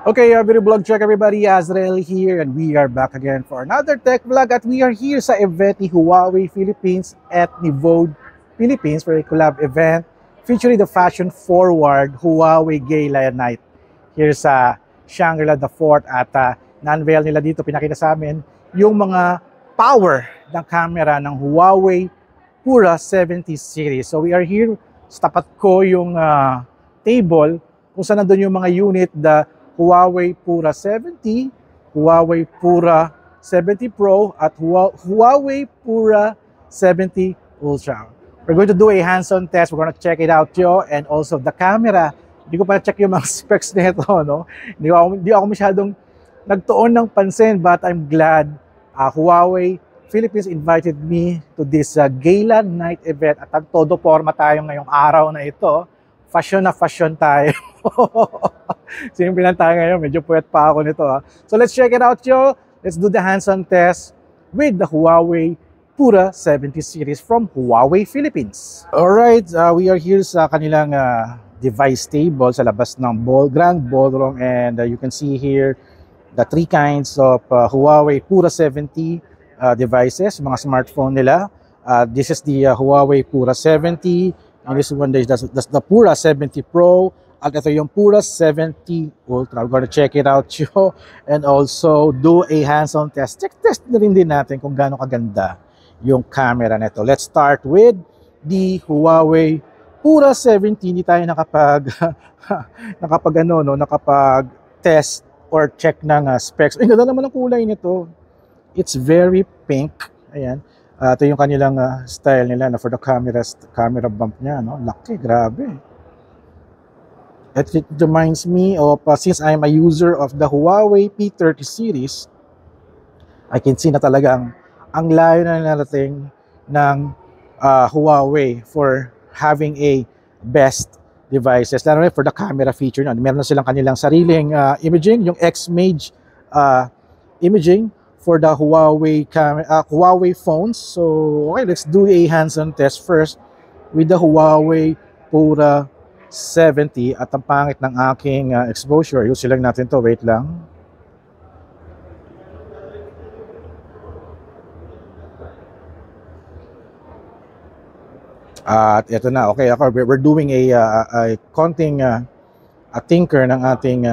Okay, video vlog check everybody, Azrael here and we are back again for another tech vlog at we are here sa event ni Huawei Philippines at ni Vogue Philippines for a collab event featuring the fashion-forward Huawei Gala Night here sa Shangri-La the Fort at na-unveil nila dito, pinakita sa amin yung mga power ng camera ng Huawei Pura 70 series. So we are here, sa tapat ko yung table kung saan nandun yung mga unit, the Huawei Pura 70, Huawei Pura 70 Pro, at Huawei Pura 70 Ultra. We're going to do a hands-on test. We're going to check it out, yo, and also the camera. Hindi ko pa check yung mga specs nito, no? Hindi ako masyadong nagtuon ng pansin, but I'm glad Huawei Philippines invited me to this Gala Night event at todo forma tayo ngayong araw na ito. Fashion na fashion tayo. Simple lang tayo ngayon. Medyo puwet pa ako nito. So let's check it out, yo. Let's do the hands-on test with the Huawei Pura 70 series from Huawei Philippines. Alright, we are here sa kanilang device table sa labas ng Grand Ballroom, and you can see here the three kinds of Huawei Pura 70 devices, mga smartphone nila. This is the Huawei Pura 70. And this one, that's the Pura 70 Pro. At ito yung Pura 70 Ultra. We're gonna check it out, yo. And also do a hands-on test. Test na rin din natin kung gaano kaganda yung camera nito. Let's start with the Huawei Pura 70. Hindi tayo nakapag test or check ng specs. Ay, ganda naman ang kulay nito. It's very pink. Ayan. Ito yung kanilang style nila na for the camera bump niya, no? Laki, grabe. It reminds me of, since I'm a user of the Huawei P30 series, I can see na talaga ang layo na narating ng Huawei for having a best devices. Lalo na for the camera feature. Meron na silang kanilang sariling imaging, yung X-Mage imaging for the Huawei phones. So, okay, let's do a hands-on test first with the Huawei Pura 70. At ang pangit ng aking exposure. Ayusin lang natin to. Wait lang. At ito na. Okay, we're doing a konting tinker ng ating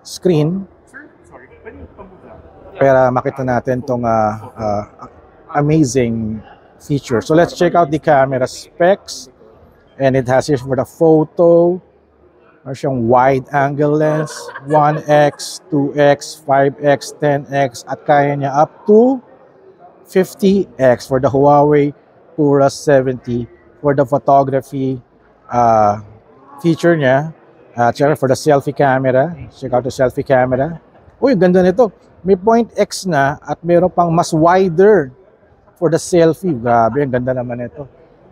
screen. Para makita natin tong amazing feature. So let's check out the camera specs. And it has here for the photo. There's yung wide angle lens, 1x, 2x, 5x, 10x, at kaya niya up to 50x for the Huawei Pura 70 for the photography feature niya. For the selfie camera, check out the selfie camera. Uy, ganda nito. May point X na at meron pang mas wider for the selfie. Grabe, ang ganda naman ito.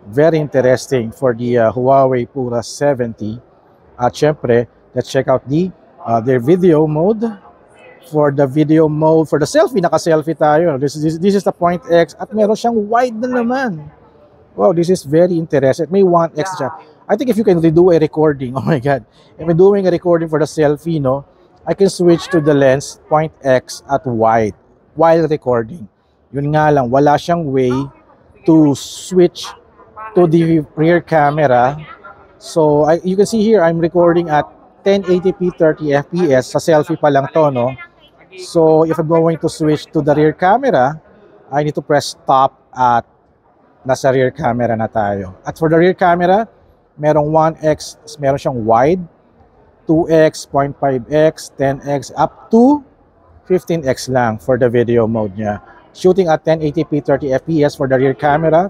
Very interesting for the Huawei Pura 70. At syempre, let's check out their video mode. For the video mode, for the selfie, naka-selfie tayo. This is the point X at meron siyang wide na naman. Wow, this is very interesting. May 1X siya. I think if you can redo a recording, oh my God. If I'm doing a recording for the selfie, no, I can switch to the lens point X at wide while recording. Yun nga lang, wala siyang way to switch to the rear camera. So you can see here, I'm recording at 1080p 30 fps. Sa selfie pa lang to, no? So if I'm going to switch to the rear camera, I need to press stop at nasa rear camera na tayo. At for the rear camera, merong 1X, meron siyang wide, 2x, 0.5x, 10x, up to 15x lang for the video mode niya. Shooting at 1080p 30 fps for the rear camera.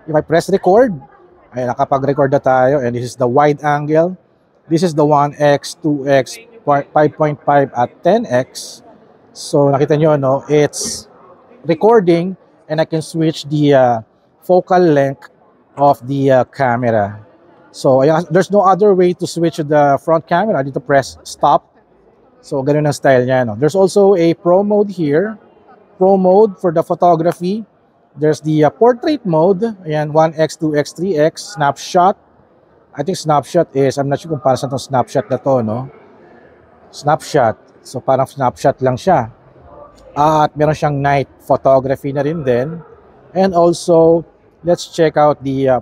If I press record, ay nakapag-record na tayo, and this is the wide angle. This is the 1x, 2x, 5.5 at 10x. So nakita nyo, no, it's recording and I can switch the focal length of the camera. So there's no other way to switch the front camera. I need to press stop. So ganun ang style niya, no? There's also a pro mode here. Pro mode for the photography. There's the portrait mode. Ayan, 1x, 2x, 3x. Snapshot. I think snapshot is, I'm not sure kung para sa itong snapshot na to, no? Snapshot. So parang snapshot lang siya. At meron siyang night photography na rin din. And also, let's check out the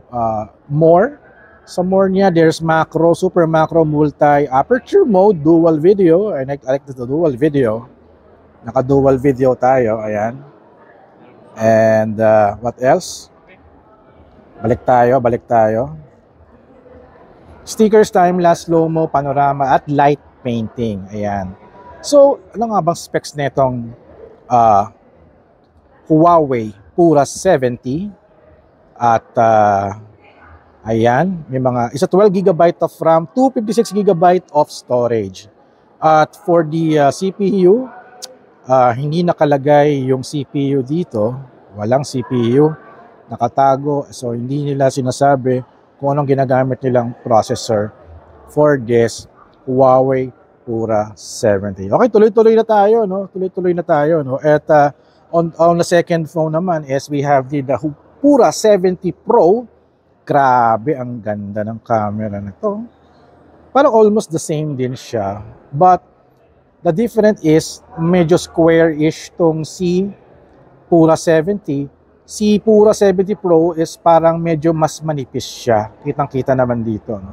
more. Sa more niya, there's macro, super macro, multi-aperture mode, dual video. I like the dual video. Naka-dual video tayo, ayan. And what else? Balik tayo. Stickers, time-lapse, slow-mo, panorama, at light painting. Ayan. So, ano nga bang specs netong Huawei Pura 70? At ayan, may mga isa 12GB of RAM, 256GB of storage. At for the CPU, hindi nakalagay yung CPU dito. Walang CPU. Nakatago. So, hindi nila sinasabi kung anong ginagamit nilang processor for this Huawei Pura 70. Okay, tuloy-tuloy na tayo, no? At on the second phone naman is we have the Pura 70 Pro. Grabe, ang ganda ng camera na to. Parang almost the same din siya. But the difference is medyo square-ish tong si Pura 70. Si Pura 70 Pro is parang medyo mas manipis siya. Kitang-kita naman dito, no?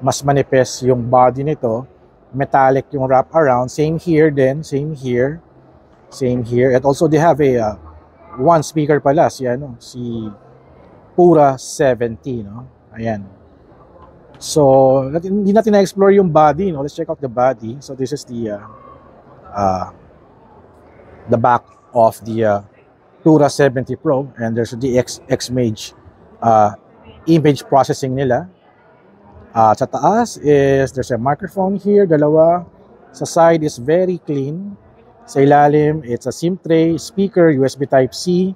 Mas manipis yung body nito. Metallic yung wrap around. Same here din. Same here. And also they have a one speaker pala. Si Pura 70, no? Ayan. So, hindi natin na-explore yung body, no? Let's check out the body. So this is the back of the Pura 70 Pro, and there's the X-Mage image processing nila. Sa taas is there's a microphone here, dalawa. Sa side is very clean. Sa ilalim, it's a SIM tray, speaker, USB Type-C.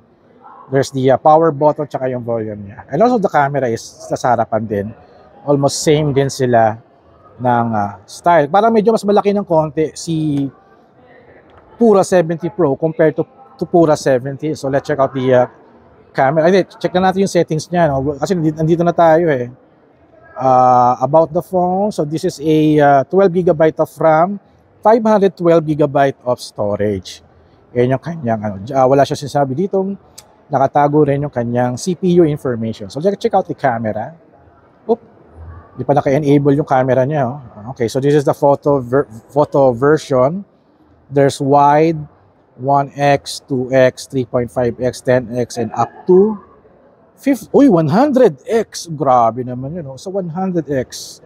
There's the power button tsaka yung volume niya. And also the camera is sa harapan din. Almost same din sila ng style. Parang medyo mas malaki ng konti si Pura 70 Pro compared to Pura 70. So let's check out the camera. Check na natin yung settings niya, no? Kasi nandito na tayo eh. About the phone, so this is a 12GB of RAM, 512GB of storage. Yan yung kanyang wala siya sinasabi dito. Nakatago rin yung kanyang CPU information. So check out the camera. Di pa naka-enable yung camera niya. Oh. Okay, so this is the photo version. There's wide, 1x, 2x, 3.5x, 10x, and up to 100x. Grabe naman yun. So 100x.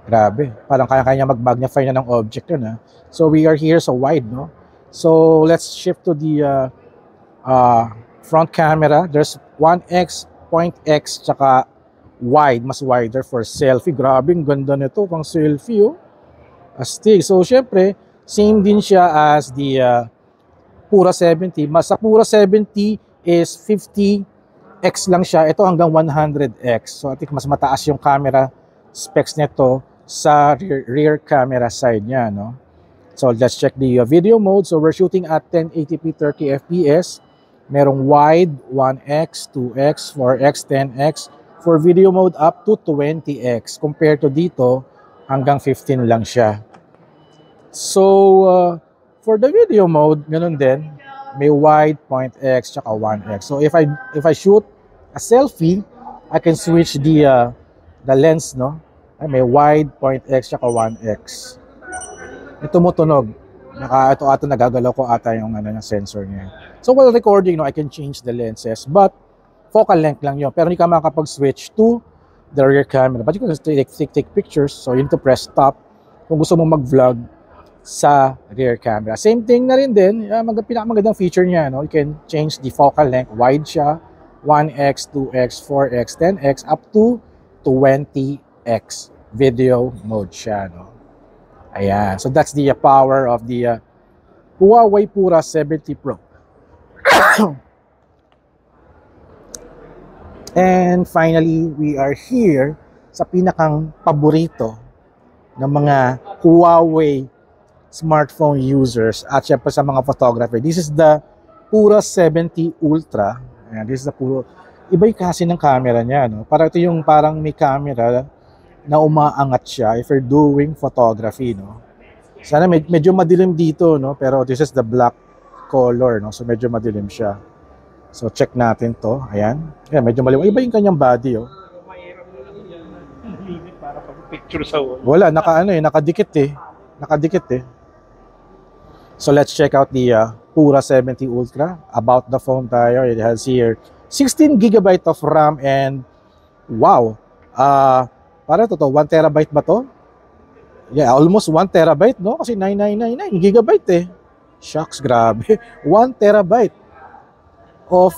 Grabe. Parang kaya-kaya mag-magnify na ng object yun. Ha? So we are here sa wide, no? So let's shift to the front camera. There's 1x, point x, tsaka wide, mas wider for selfie. Grabe, ang ganda nito pang selfie, oh. Astig. So syempre, same din siya as the Pura 70. Mas sa Pura 70 is 50x lang siya. Ito hanggang 100x. So I think mas mataas yung camera specs nito sa rear camera side niya, no? So let's check the video mode. So we're shooting at 1080p 30 fps. Merong wide, 1x, 2x, 4x, 10x. For video mode up to 20x. Compared to dito, hanggang 15 lang siya. So for the video mode, ganun din, may wide, point x, tsaka 1x. So if I shoot a selfie, I can switch the lens, no? Ay, may wide, point x, tsaka 1x. Ito tumutunog. Ito ata nagagalaw ko ata yung yung sensor niya. So while recording, no, I can change the lenses, but focal length lang yun. Pero hindi ka makakapag-switch to the rear camera. But you can take pictures, so you need to press stop kung gusto mo mag-vlog sa rear camera. Same thing na rin din, pinakamagandang feature niya, no? You can change the focal length, wide siya, 1x, 2x, 4x, 10x, up to 20x video mode siya, no? Ayan, so that's the power of the Huawei Pura 70 Pro. And finally, we are here sa pinakang paborito ng mga Huawei smartphone users at syempre sa mga photographer. This is the Pura 70 Ultra. Ayan, this is the Pura. Iba yung kasi ng camera niya, no? Parang ito yung parang may camera na umaangat siya if you're doing photography, no? Sana medyo madilim dito, no? Pero this is the black color, no? So medyo madilim siya. So check natin to. Ayan. Ayan, medyo maliwanag. Iba yung kanyang body, oh. Mahirap na lang yan. Limit para pag-picture sa wall. Wala, nakadikit eh. Nakadikit eh. So let's check out the Pura 70 Ultra. About the phone tayo. It has here 16 GB of RAM and wow. Para to 1 terabyte ba to? Yeah, almost 1 terabyte, no? Kasi 9999 gigabyte eh. Shucks, grabe. 1 terabyte of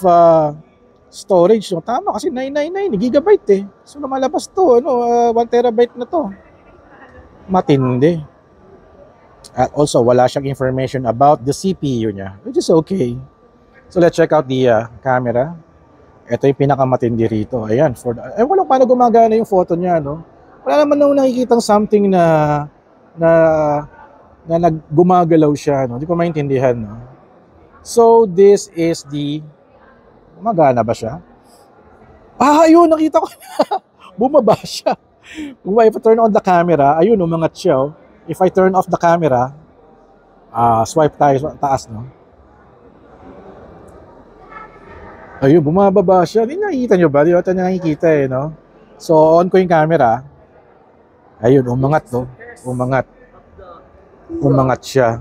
storage. No? Tama kasi 999 gigabyte eh. So lumalabas to, 1 terabyte na to. Matindi. At also, wala siyang information about the CPU niya, which is okay. So let's check out the camera. Ito yung pinakamatindi rito. Ayan, walang paano gumagana yung photo niya, no? Wala naman nung nakikitang something na gumagalaw siya, no? Hindi ko maintindihan, no? So this is the gumagana ba siya? Ayun, nakita ko. Bumaba siya. If I turn on the camera, ayun, umangat siya, oh. If I turn off the camera, swipe tayo taas, no? Ayun, bumababa siya. Hindi nakikita nyo ba? Di ba ito nakikita eh, no? So, on ko yung camera. Ayun, umangat, no? Umangat. Umangat siya.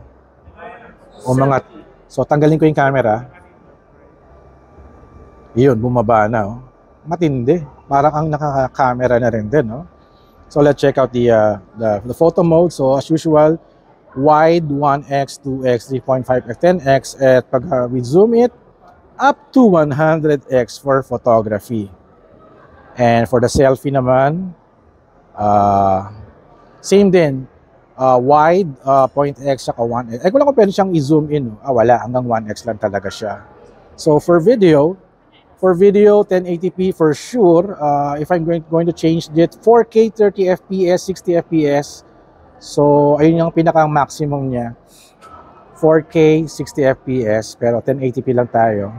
Umangat. So, tanggalin ko yung camera. Ayun, bumaba na, oh. Matindi. Parang ang naka-camera na rin din, no? So let's check out the photo mode. So as usual, wide 1x, 2x, 3.5x, 10x, at pag we zoom it up to 100x for photography. And for the selfie naman, same din, wide 0.x saka 1x. Kung lang ko pwede siyang i-zoom in, wala, hanggang 1x lang talaga siya. So for video 1080p for sure. If I'm going to change it 4K 30 fps 60 fps, so ayun yung pinaka maximum niya, 4K 60 fps, pero 1080p lang tayo.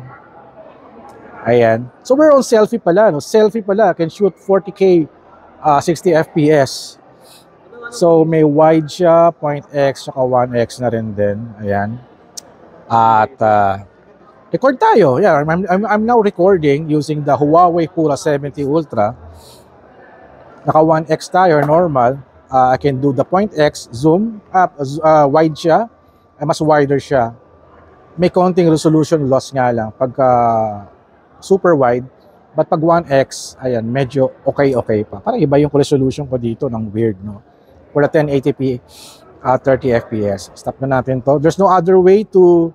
Ayan, so we're on selfie pala, no? Selfie pala can shoot 40K 60 fps. So may wide siya, 0.x saka 1x na rin din. Ayan, at record tayo. Yeah, I'm now recording using the Huawei Pura 70 Ultra. Naka 1x tayo, normal. I can do the 0.x zoom up, wide siya, mas wider siya. May konting resolution loss nga lang pagka super wide, but pag 1x, ayan, medyo okay pa. Parang iba yung resolution ko dito ng weird, no? For the 1080p 30 fps. Stop na natin to. There's no other way to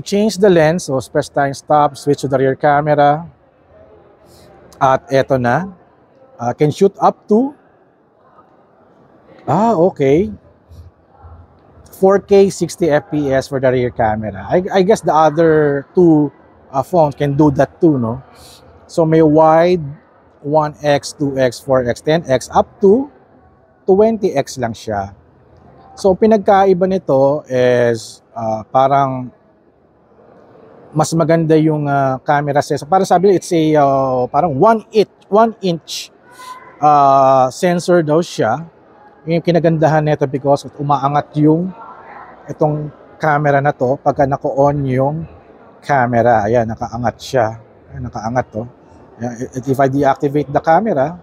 change the lens. So press time stop, switch to the rear camera. At eto na. Can shoot up to okay, 4K 60 fps for the rear camera. I guess the other two phones can do that too, no? So may wide 1x, 2x, 4x, 10x up to 20x lang siya. So pinagkaiba nito is parang mas maganda yung camera sensor. Para sabi, it's a parang 1 inch sensor daw siya. Yung kinagandahan nito because umaangat yung itong camera na to pagka naka-on yung camera. Ayan, nakaangat siya. Ayan, nakaangat to. Ayan, if I deactivate the camera,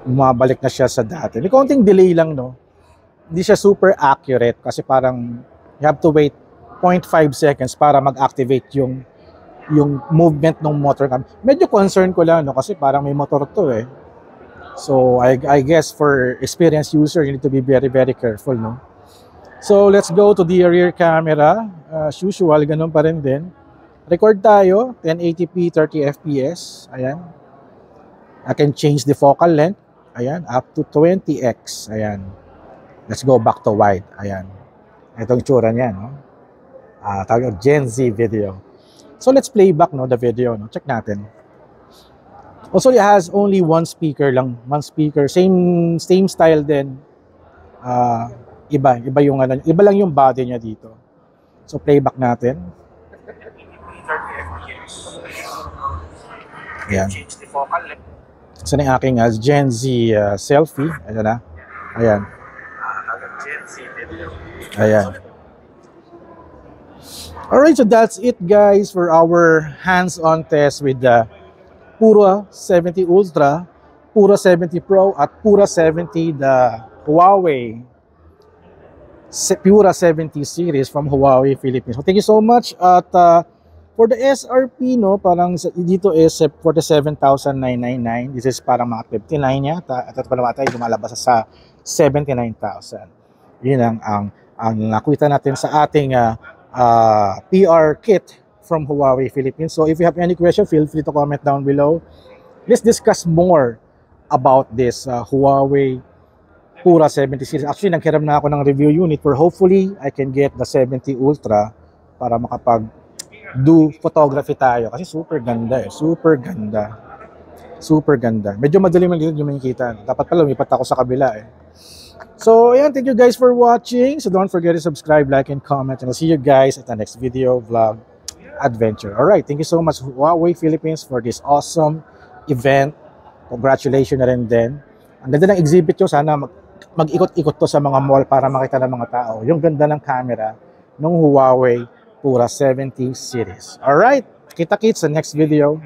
bumabalik na siya sa dati. May konting delay lang, no? Hindi siya super accurate kasi parang you have to wait 0.5 seconds para mag-activate yung movement ng motor cam. Medyo concern ko lang, no, kasi parang may motor to eh. So I guess for experienced user, you need to be very careful, no. So let's go to the rear camera. As usual, ganun pa rin din. Record tayo, 1080p 30 fps. Ayan. I can change the focal length. Ayan, up to 20x. Ayan. Let's go back to wide. Ayan. Itong tsura niya, no. Tawag Gen Z video. So let's play back, no, the video, no. Check natin. Also, it has only one speaker lang, one speaker, same style din. Iba yung ano, iba lang yung body niya dito. So playback natin. Ayan. Saan yung aking Gen Z selfie? Ayan na. Ayan. Ayan. Alright, so that's it guys for our hands-on test with the Pura 70 Ultra, Pura 70 Pro at Pura 70, the Huawei Pura 70 series from Huawei Philippines. So thank you so much at for the SRP, no, parang dito is 47,999. This is parang mga 59 yata. At ito pa naman tayo lumalabas sa 79,000. Yun ang nakita natin sa ating PR kit from Huawei Philippines. So if you have any question, feel free to comment down below. Let's discuss more about this Huawei Pura 70 series. Actually, naghiram na ako ng review unit for hopefully I can get the 70 Ultra para makapag-do photography tayo. Kasi super ganda eh. Super ganda. Super ganda. Medyo madaling yung makikita. Dapat pala lumipat ako sa kabila eh. So, ayan, thank you guys for watching. So, don't forget to subscribe, like, and comment. And I'll see you guys at the next video, vlog, adventure. Alright, thank you so much Huawei Philippines for this awesome event. Congratulations na rin din. Ang ganda ng exhibit nyo. Sana mag-ikot-ikot to sa mga mall para makita ng mga tao. Yung ganda ng camera ng Huawei Pura 70 series. Alright, kita-kits sa next video.